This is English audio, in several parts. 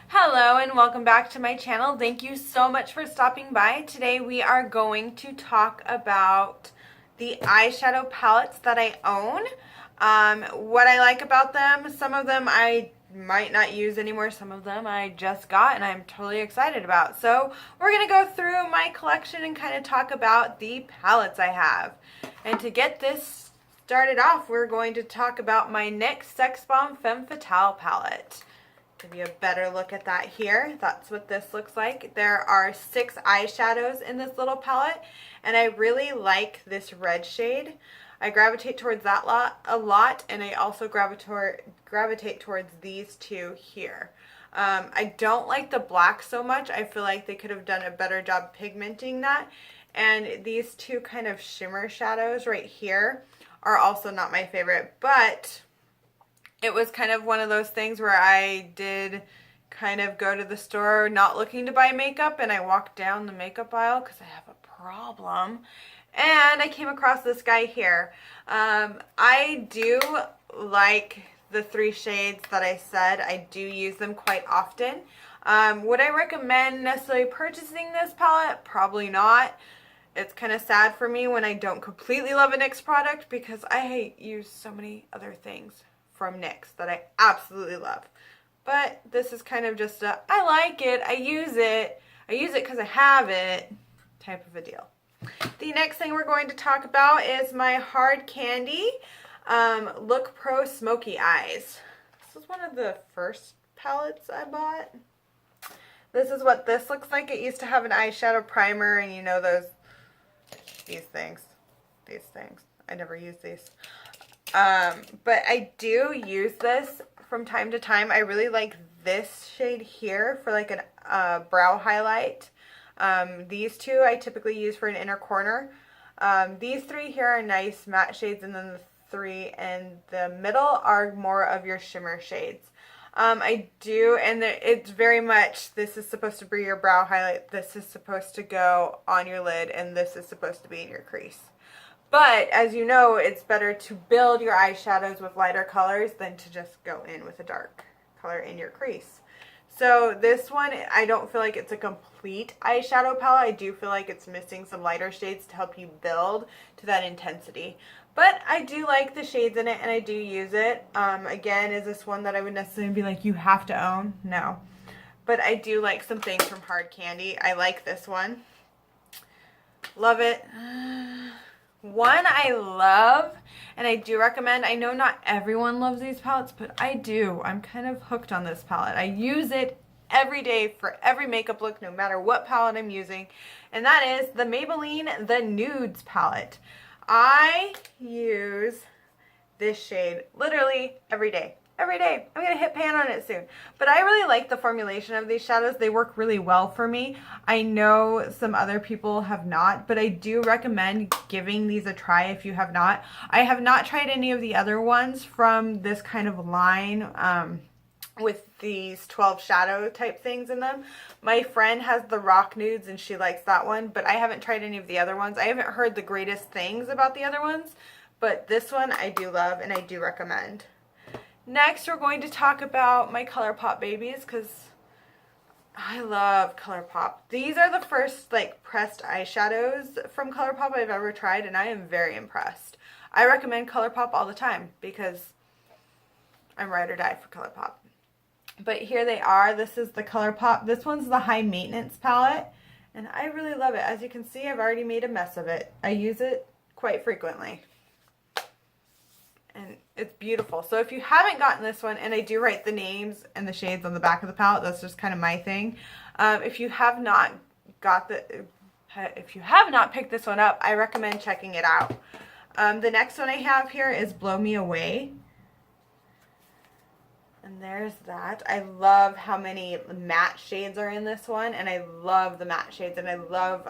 Hello and welcome back to my channel. Thank you so much for stopping by. Today we are going to talk about the eyeshadow palettes that I own. What I like about them. Some of them I might not use anymore. Some of them I just got and I'm totally excited about. So we're going to go through my collection and kind of talk about the palettes I have. And to get this started off, we're going to talk about my NYX Sex Bomb Femme Fatale palette. Give you a better look at that here. That's what this looks like. There are 6 eyeshadows in this little palette, and I really like this red shade. I gravitate towards that a lot, and I also gravitate towards these two here. I don't like the black so much. I feel like they could have done a better job pigmenting that. And these two kind of shimmer shadows right here are also not my favorite, but it was kind of one of those things where I did kind of go to the store not looking to buy makeup, and I walked down the makeup aisle because I have a problem, and I came across this guy here. I do like the 3 shades that I said. I do use them quite often. Would I recommend necessarily purchasing this palette? Probably not. It's kind of sad for me when I don't completely love a NYX product because I use so many other things from NYX that I absolutely love. But this is kind of just a, I like it, I use it because I have it type of a deal. The next thing we're going to talk about is my Hard Candy Look Pro Smoky Eyes. This was one of the first palettes I bought. This is what this looks like. It used to have an eyeshadow primer, and you know these things. I never use these. But I do use this from time to time. I really like this shade here for like a brow highlight. These two I typically use for an inner corner. These 3 here are nice matte shades, and then the 3 in the middle are more of your shimmer shades. I do, and it's very much, this is supposed to be your brow highlight, this is supposed to go on your lid, and this is supposed to be in your crease. But, as you know, it's better to build your eyeshadows with lighter colors than to just go in with a dark color in your crease. So this one, I don't feel like it's a complete eyeshadow palette. I do feel like it's missing some lighter shades to help you build to that intensity. But I do like the shades in it, and I do use it. Again, is this one that I would necessarily be like, you have to own? No. But I do like some things from Hard Candy. I like this one. Love it. One I love, and I do recommend, I know not everyone loves these palettes, but I do. I'm kind of hooked on this palette. I use it every day for every makeup look, no matter what palette I'm using, and that is the Maybelline The Nudes palette. I use this shade literally every day. Every day. I'm going to hit pan on it soon. But I really like the formulation of these shadows. They work really well for me. I know some other people have not, but I do recommend giving these a try if you have not. I have not tried any of the other ones from this kind of line with these 12 shadow type things in them. My friend has the Rock Nudes and she likes that one, but I haven't tried any of the other ones. I haven't heard the greatest things about the other ones, but this one I do love and I do recommend. Next, we're going to talk about my ColourPop babies because I love ColourPop. These are the first like pressed eyeshadows from ColourPop I've ever tried, and I am very impressed. I recommend ColourPop all the time because I'm ride or die for ColourPop. But here they are. This is the ColourPop. This one's the High Maintenance palette, and I really love it. As you can see, I've already made a mess of it. I use it quite frequently. And it's beautiful. So if you haven't gotten this one, and I do write the names and the shades on the back of the palette, that's just kind of my thing. If you have not picked this one up, I recommend checking it out. The next one I have here is Blow Me Away. And there's that. I love how many matte shades are in this one, and I love the matte shades, and I love,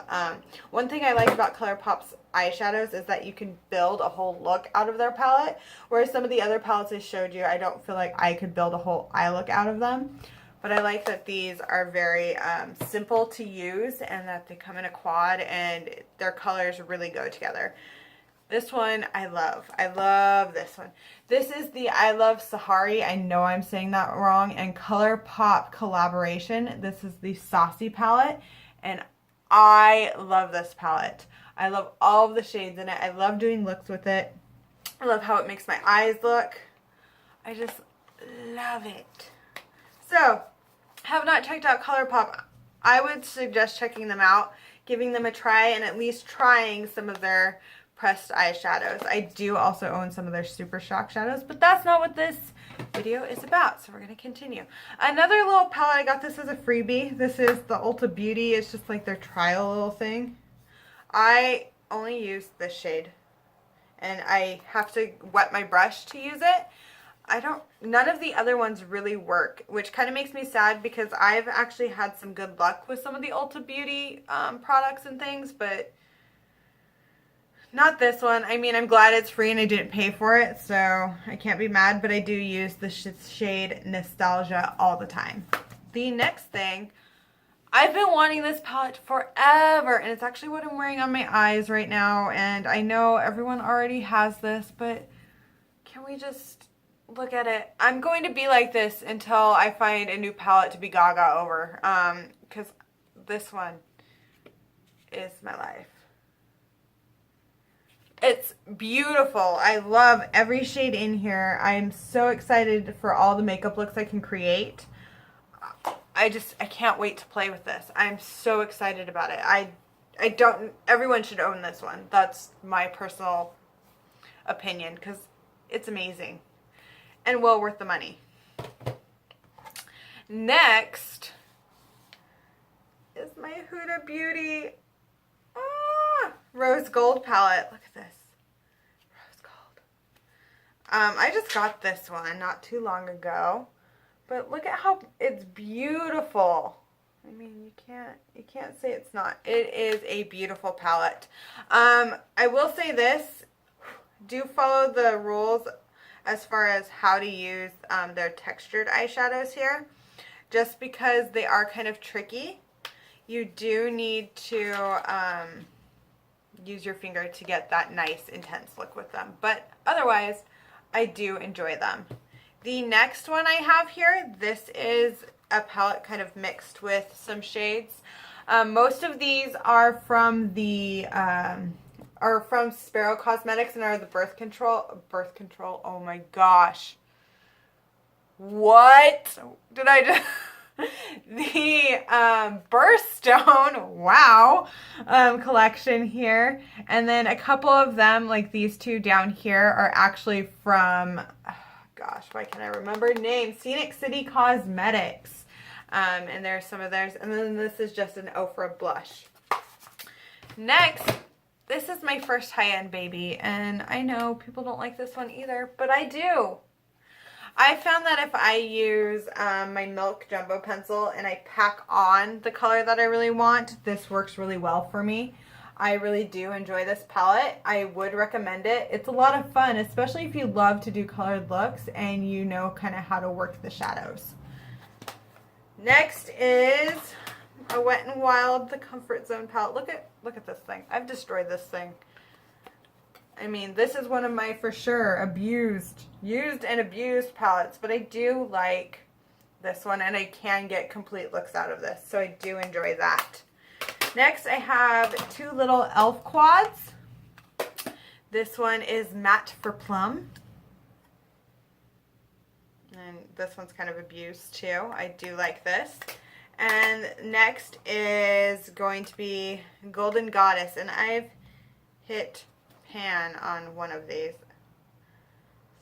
one thing I like about ColourPop's eyeshadows is that you can build a whole look out of their palette, whereas some of the other palettes I showed you, I don't feel like I could build a whole eye look out of them. But I like that these are very simple to use, and that they come in a quad, and their colors really go together. This one I love. I love this one. This is the I Love Sahari. I know I'm saying that wrong. And ColourPop collaboration. This is the Saucy palette. And I love this palette. I love all of the shades in it. I love doing looks with it. I love how it makes my eyes look. I just love it. So, have not checked out ColourPop. I would suggest checking them out, giving them a try, and at least trying some of their pressed eyeshadows. I do also own some of their Super Shock shadows, but that's not what this video is about, so we're going to continue. Another little palette, I got this as a freebie. This is the Ulta Beauty. It's just like their trial little thing. I only use this shade, and I have to wet my brush to use it. None of the other ones really work, which kind of makes me sad because I've actually had some good luck with some of the Ulta Beauty products and things, but not this one. I mean, I'm glad it's free and I didn't pay for it, so I can't be mad, but I do use the shade Nostalgia all the time. The next thing, I've been wanting this palette forever, and it's actually what I'm wearing on my eyes right now, and I know everyone already has this, but can we just look at it? I'm going to be like this until I find a new palette to be gaga over, because this one is my life. It's beautiful. I love every shade in here. I'm so excited for all the makeup looks I can create. I can't wait to play with this. I'm so excited about it. Everyone should own this one. That's my personal opinion because it's amazing and well worth the money. Next is my Huda Beauty Rose Gold palette. Look at this. Rose Gold. I just got this one not too long ago. But look at how it's beautiful. I mean, you can't say it's not. It is a beautiful palette. I will say this. Do follow the rules as far as how to use their textured eyeshadows here. Just because they are kind of tricky, you do need to use your finger to get that nice intense look with them, but otherwise I do enjoy them. The next one I have here, this is a palette kind of mixed with some shades. Most of these are from the Sparrow Cosmetics and are the birth control. Oh my gosh, what did I just the Birthstone, wow, collection here. And then a couple of them, like these two down here, are actually from, gosh, why can't I remember names? Scenic City Cosmetics. And there's some of theirs. And then this is just an Ofra blush. Next, this is my first high-end baby. And I know people don't like this one either, but I do. I found that if I use my Milk Jumbo Pencil and I pack on the color that I really want, this works really well for me. I really do enjoy this palette. I would recommend it. It's a lot of fun, especially if you love to do colored looks and you know kind of how to work the shadows. Next is a Wet n Wild, the Comfort Zone palette. Look at this thing. I've destroyed this thing. I mean, this is one of my, for sure, used and abused palettes, but I do like this one, and I can get complete looks out of this, so I do enjoy that. Next, I have two little e.l.f. quads. This one is Matte for Plum, and this one's kind of abused, too. I do like this. And next is going to be Golden Goddess, and I've hit pan on one of these.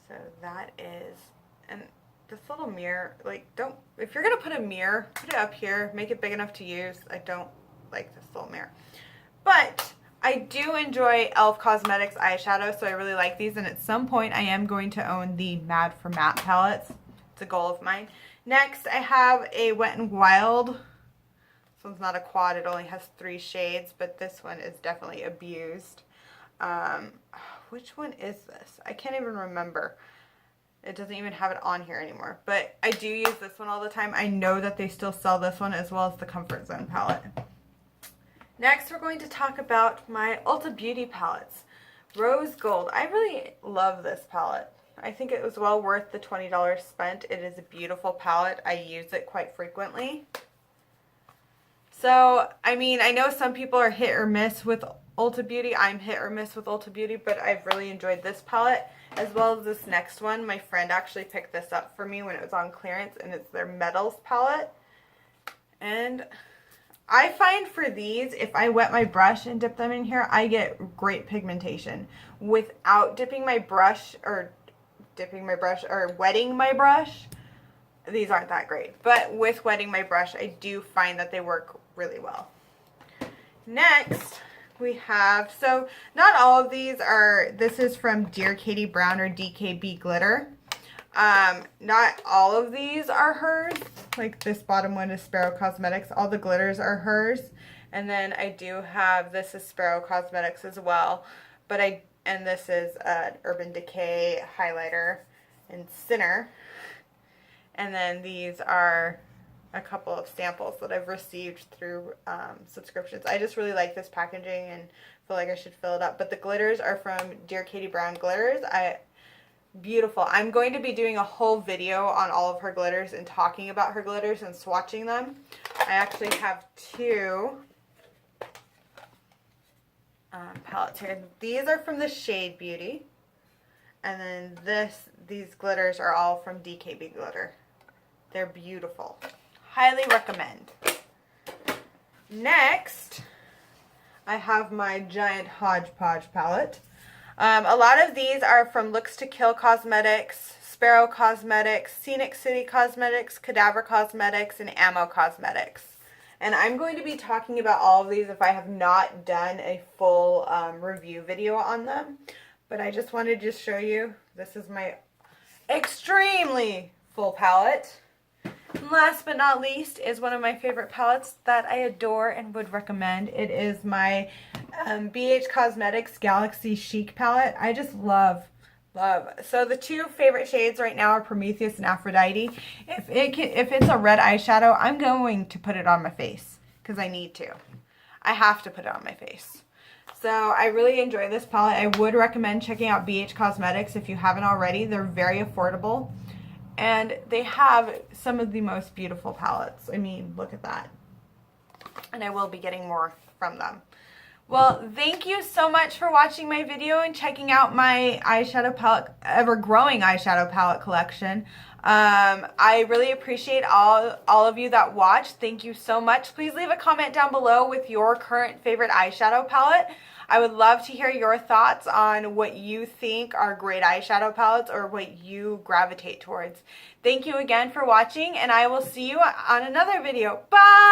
So that is, and this little mirror, like, if you're gonna put a mirror, put it up here, make it big enough to use. I don't like this little mirror, but I do enjoy e.l.f. Cosmetics eyeshadow, so I really like these, and at some point I am going to own the Mad for Matte palettes. It's a goal of mine. Next, I have a Wet n Wild. This one's not a quad, it only has 3 shades, but this one is definitely abused. Which one is this? I can't even remember. It doesn't even have it on here anymore, but I do use this one all the time. I know that they still sell this one as well as the Comfort Zone palette. Next, we're going to talk about my Ulta Beauty palettes. Rose Gold. I really love this palette. I think it was well worth the $20 spent. It is a beautiful palette. I use it quite frequently. So, I mean, I know some people are hit or miss with Ulta Beauty. I'm hit or miss with Ulta Beauty, but I've really enjoyed this palette as well as this next one. My friend actually picked this up for me when it was on clearance, and it's their Metals palette. And I find for these, if I wet my brush and dip them in here, I get great pigmentation. Without dipping my brush or wetting my brush, these aren't that great. But with wetting my brush, I do find that they work really well. Next, we have, so not all of these are, this is from Dear Katie Brown or DKB Glitter. Not all of these are hers. Like this bottom one is Sparrow Cosmetics. All the glitters are hers. And then I do have, this is Sparrow Cosmetics as well. And this is Urban Decay highlighter and Sinner. And then these are a couple of samples that I've received through subscriptions. I just really like this packaging and feel like I should fill it up. But the glitters are from Dear Katie Brown Glitters. Beautiful. I'm going to be doing a whole video on all of her glitters and talking about her glitters and swatching them. I actually have two palettes here. These are from the Shade Beauty. And then these glitters are all from DKB Glitter. They're beautiful. Highly recommend. Next, I have my Giant Hodgepodge palette. A lot of these are from Looks to Kill Cosmetics, Sparrow Cosmetics, Scenic City Cosmetics, Cadaver Cosmetics, and Ammo Cosmetics. And I'm going to be talking about all of these if I have not done a full review video on them. But I just wanted to show you, this is my extremely full palette. And last but not least is one of my favorite palettes that I adore and would recommend. It is my BH Cosmetics Galaxy Chic palette. I just love. So the two favorite shades right now are Prometheus and Aphrodite. If it's a red eyeshadow, I'm going to put it on my face because I need to. I have to put it on my face. So I really enjoy this palette. I would recommend checking out BH Cosmetics if you haven't already. They're very affordable. And they have some of the most beautiful palettes. I mean, look at that. And I will be getting more from them. Well, thank you so much for watching my video and checking out my eyeshadow palette, ever-growing eyeshadow palette collection. I really appreciate all of you that watched. Thank you so much. Please leave a comment down below with your current favorite eyeshadow palette. I would love to hear your thoughts on what you think are great eyeshadow palettes or what you gravitate towards. Thank you again for watching, and I will see you on another video. Bye!